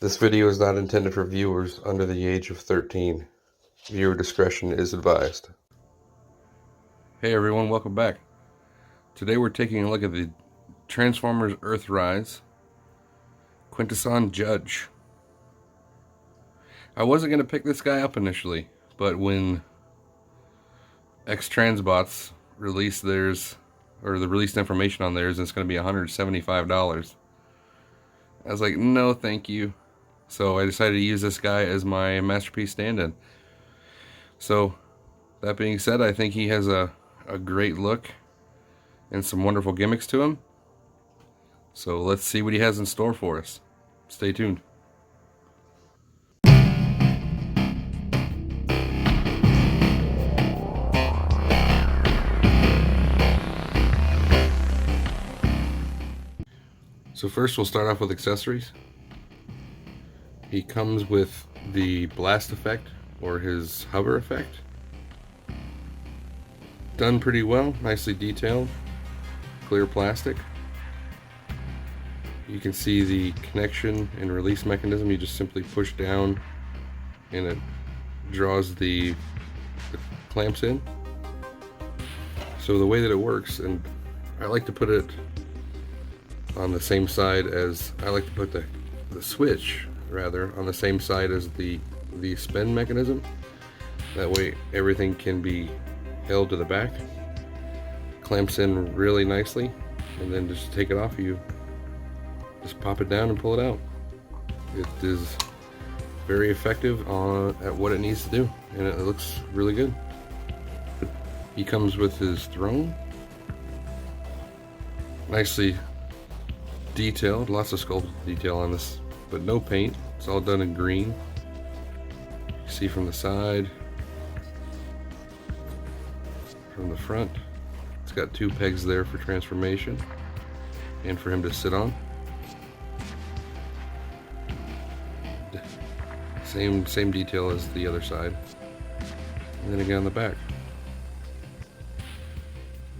This video is not intended for viewers under the age of 13. Viewer discretion is advised. Hey everyone, welcome back. Today we're taking a look at the Transformers Earthrise Quintesson Judge. I wasn't going to pick this guy up initially, but when X-Transbots released theirs, or the released information on theirs, and it's going to be $175, I was like, no thank you. So I decided to use this guy as my masterpiece stand-in. So that being said, I think he has a great look and some wonderful gimmicks to him. So let's see what he has in store for us. Stay tuned. So first we'll start off with accessories. He comes with the blast effect, or his hover effect. Done pretty well, nicely detailed, clear plastic. You can see the connection and release mechanism. You just simply push down and it draws the clamps in. So the way that it works, and I like to put it on the same side as, I like to put the switch rather on the same side as the spin mechanism. That way everything can be held to the back, clamps in really nicely, and then just take it off, you just pop it down and pull it out. It is very effective at what it needs to do, and it looks really good. He comes with his throne, nicely detailed, lots of sculpted detail on this, but no paint. It's all done in green. You see from the side, from the front, it's got two pegs there for transformation and for him to sit on. Same detail as the other side. And then again on the back.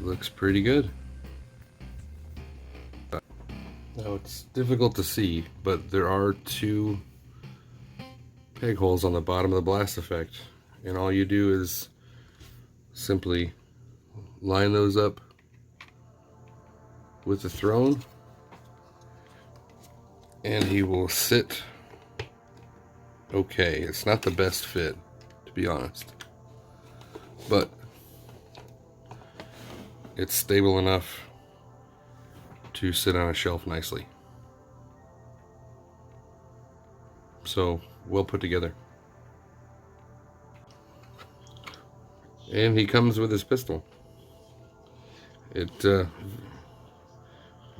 Looks pretty good. Now it's difficult to see, but there are two peg holes on the bottom of the blast effect, and all you do is simply line those up with the throne and he will sit okay. It's not the best fit, to be honest, but it's stable enough to sit on a shelf nicely. So well put together. And he comes with his pistol.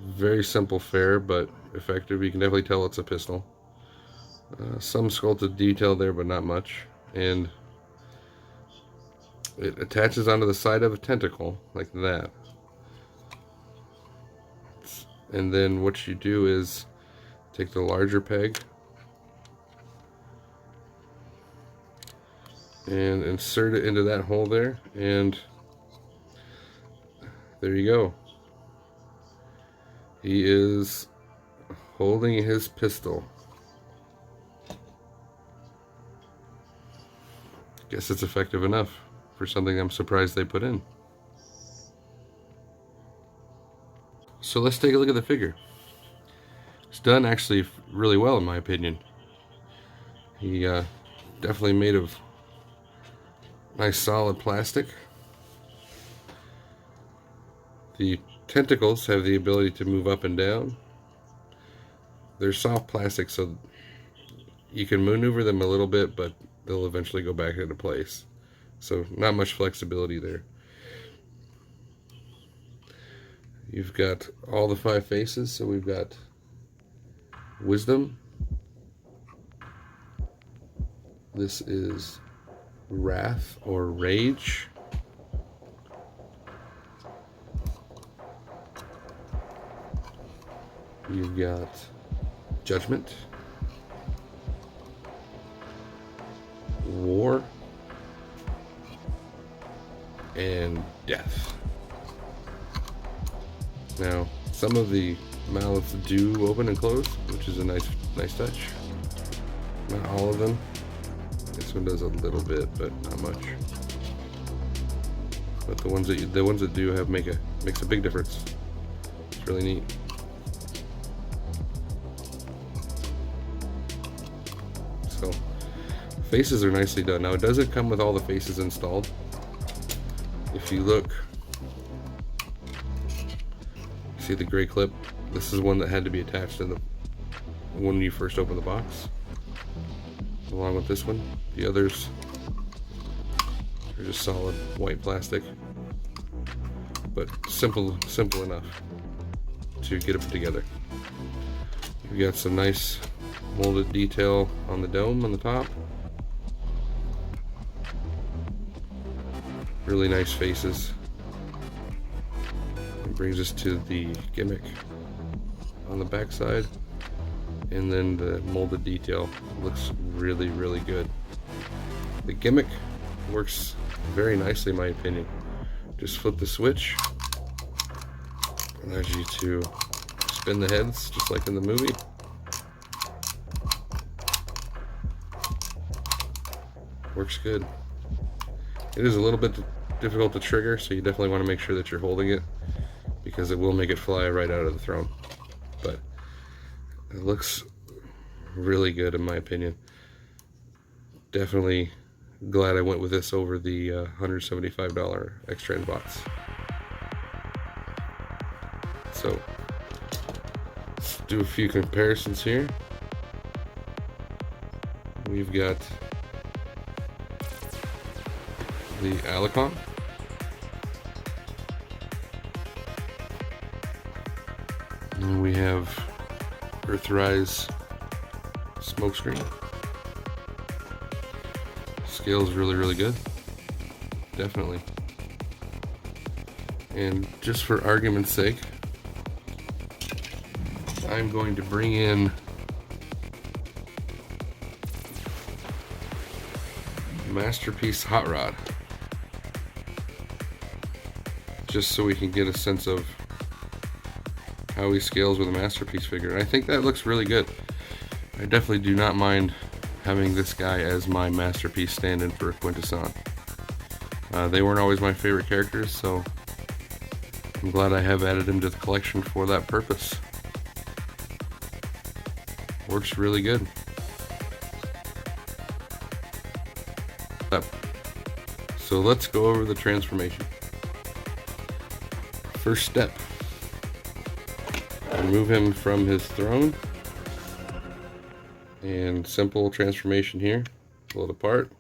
Very simple fare, but effective. You can definitely tell it's a pistol. Some sculpted detail there, but not much. And it attaches onto the side of a tentacle like that. And then what you do is take the larger peg and insert it into that hole there, and there you go. He is holding his pistol. Guess it's effective enough for something I'm surprised they put in. So let's take a look at the figure. It's done actually really well in my opinion. He definitely made of nice solid plastic. The tentacles have the ability to move up and down. They're soft plastic, so you can maneuver them a little bit, but they'll eventually go back into place. So not much flexibility there. You've got all the 5 faces, so we've got Wisdom. This is Wrath or Rage. You've got Judgment, War, and Death. Now, some of the mouths do open and close, which is a nice touch. Not all of them. This one does a little bit, but not much. But the ones that do have makes a big difference. It's really neat. So faces are nicely done. Now it doesn't come with all the faces installed. If you look, see the gray clip? This is one that had to be attached in the when you first open the box, along with this one. The others are just solid white plastic, but simple enough to get them together. You've got some nice molded detail on the dome on the top. Really nice faces. It brings us to the gimmick on the back side, and then the molded detail looks really good. The gimmick works very nicely in my opinion. Just flip the switch, allows you to spin the heads just like in the movie. Works good. It is a little bit difficult to trigger, so you definitely want to make sure that you're holding it, because it will make it fly right out of the throne. But it looks really good in my opinion. Definitely glad I went with this over the $175 X-Trans box. So let's do a few comparisons here. We've got the Alicon, and we have Earthrise Smokescreen. Scale's really good, definitely. And just for argument's sake, I'm going to bring in Masterpiece Hot Rod, just so we can get a sense of how he scales with a Masterpiece figure. And I think that looks really good. I definitely do not mind having this guy as my Masterpiece stand-in for Quintesson. They weren't always my favorite characters, so I'm glad I have added him to the collection for that purpose. Works really good. So let's go over the transformation. First step, remove him from his throne, and simple transformation here. Pull it apart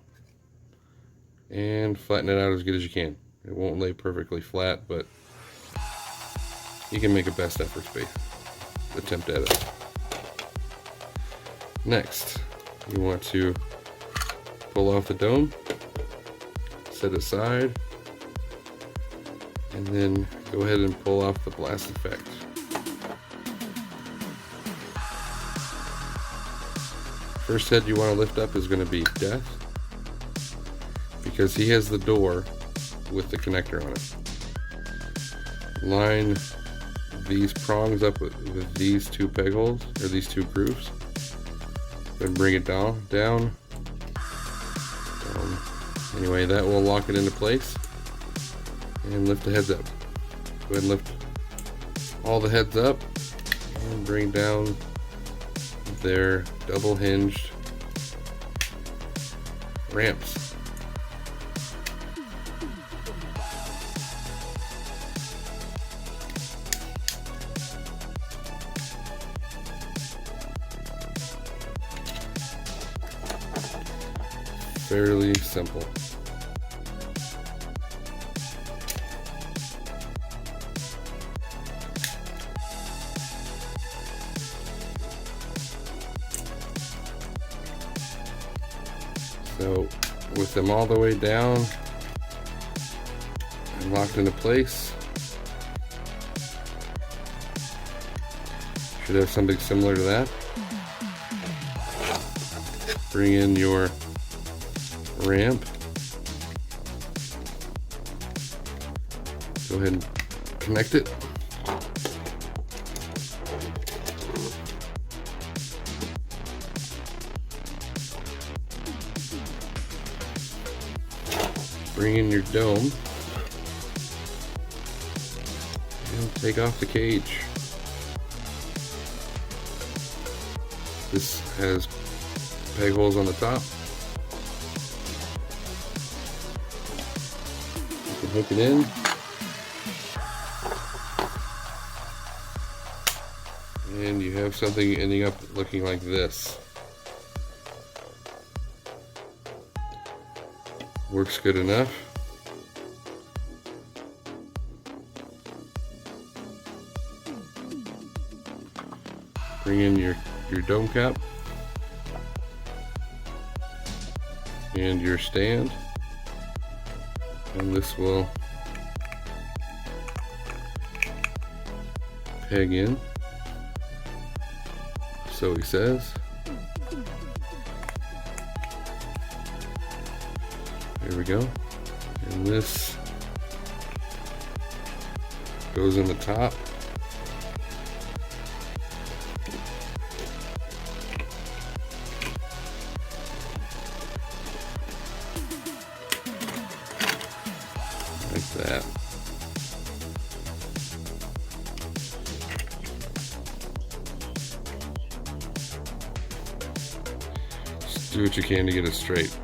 and flatten it out as good as you can. It won't lay perfectly flat, but you can make a best efforts attempt at it. Next, you want to pull off the dome, set it aside, and then go ahead and pull off the blast effect. First head you want to lift up is going to be Death, because he has the door with the connector on it. Line these prongs up with these two peg holes, or these two grooves, then bring it down. Anyway, that will lock it into place, and lift the heads up. Go ahead and lift all the heads up and bring down their double hinged ramps. Fairly simple. So with them all the way down and locked into place, should have something similar to that. Bring in your ramp. Go ahead and connect it. Bring in your dome and take off the cage. This has peg holes on the top. You can hook it in. And you have something ending up looking like this. Works good enough. Bring in your dome cap and your stand, and this will peg in, so he says. There we go. And this goes in the top. Like that. Just do what you can to get it straight.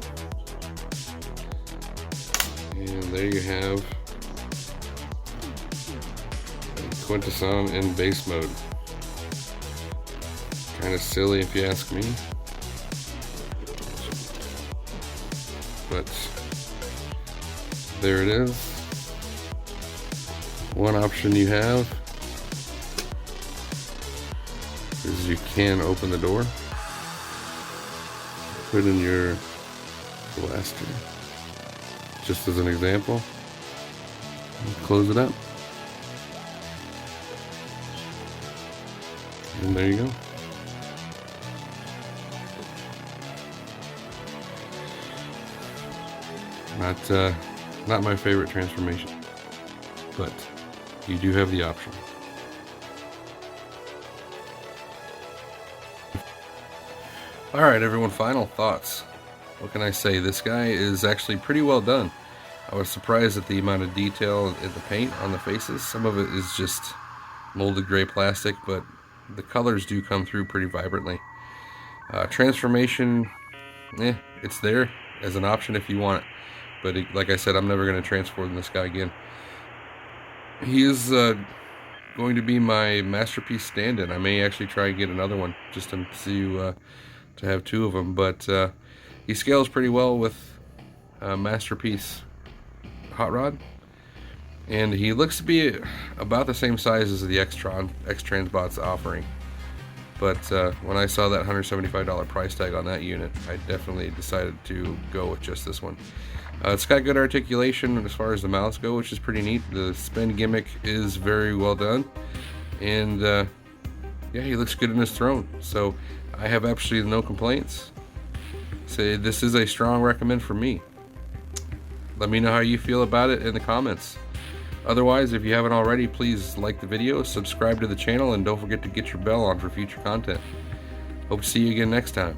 And there you have Quintesson in base mode. Kind of silly if you ask me, but there it is. One option you have is you can open the door, put in your blaster, just as an example, and close it up. And there you go. Not my favorite transformation, but you do have the option. Alright everyone, final thoughts. What can I say? This guy is actually pretty well done. I was surprised at the amount of detail in the paint on the faces. Some of it is just molded gray plastic, but the colors do come through pretty vibrantly. Transformation, it's there as an option if you want it. But like I said, I'm never going to transform this guy again. He is going to be my masterpiece stand-in. I may actually try and get another one just to see to have two of them. But he scales pretty well with masterpiece hot rod, and he looks to be about the same size as the X-Transbot's offering. But when I saw that $175 price tag on that unit, I definitely decided to go with just this one. It's got good articulation as far as the mouths go, which is pretty neat. The spin gimmick is very well done, and yeah, he looks good in his throne. So I have absolutely no complaints. So this is a strong recommend for me. Let me know how you feel about it in the comments. Otherwise, if you haven't already, please like the video, subscribe to the channel, and don't forget to get your bell on for future content. Hope to see you again next time.